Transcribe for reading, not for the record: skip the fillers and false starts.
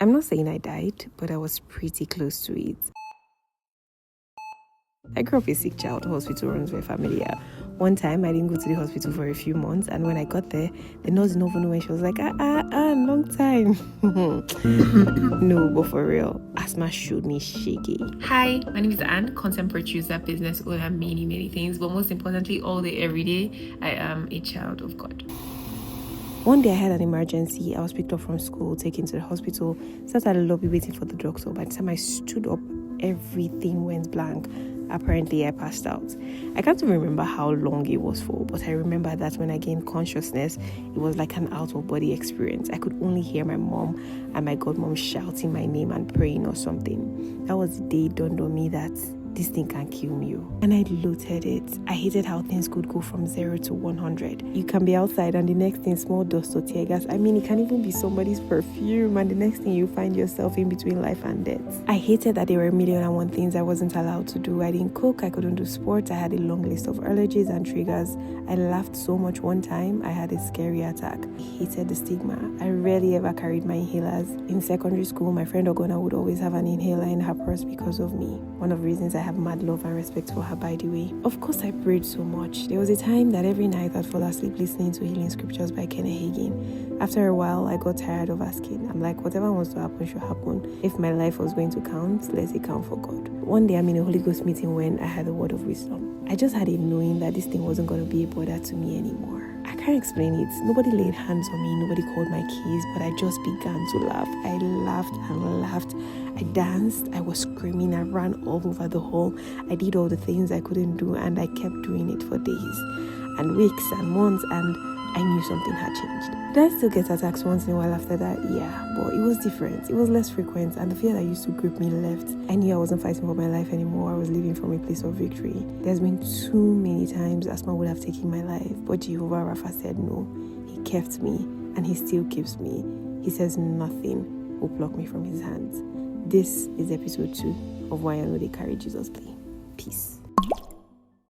I'm not saying I died, but I was pretty close to it. I grew up a sick child. Hospital runs were familiar. One time, I didn't go to the hospital for a few months, and when I got there, the nurse didn't even know when. She was like, long time. No, but for real, asthma showed me shaky. Hi, my name is Anne, content producer, business owner, many things, but most importantly, all day, every day, I am a child of God. One day I had an emergency. I was picked up from school, taken to the hospital, sat at the lobby waiting for the doctor. By the time I stood up, everything went blank. Apparently, I passed out. I can't even remember how long it was for, but I remember that when I gained consciousness, it was like an out-of-body experience. I could only hear my mom and my godmom shouting my name and praying or something. That was the day it dawned on me that this thing can kill me. And I loathed it. I hated how things could go from 0 to 100. You can be outside and the next thing, small dust or tear gas. I mean, it can even be somebody's perfume, and the next thing you find yourself in between life and death. I hated that there were 1,000,001 things I wasn't allowed to do. I didn't cook, I couldn't do sports, I had a long list of allergies and triggers. I laughed so much one time, I had a scary attack. I hated the stigma. I rarely ever carried my inhalers. In secondary school, my friend Ogona would always have an inhaler in her purse because of me. One of the reasons I have mad love and respect for her, by the way. Of course, I prayed so much. There was a time that every night I'd fall asleep listening to healing scriptures by Kenneth Hagin. After a while, I got tired of asking. I'm like, whatever wants to happen should happen. If my life was going to count, let it count for God. One day, I'm in a Holy Ghost meeting when I had a word of wisdom. I just had a knowing that this thing wasn't going to be a bother to me anymore. I can't explain it. Nobody laid hands on me, nobody called my keys, but I just began to laugh. I laughed and laughed. I danced, I was screaming, I ran all over the hall. I did all the things I couldn't do, and I kept doing it for days and weeks and months, and I knew something had changed. Did I still get attacks once in a while after that? Yeah, but it was different. It was less frequent, and the fear that used to grip me left. I knew I wasn't fighting for my life anymore. I was living from a place of victory. There's been too many times asthma would have taken my life, but Jehovah Rapha said no. He kept me, and he still keeps me. He says nothing will pluck me from his hands. This is episode 2 of Why I Know They Carry Jesus Play. Peace.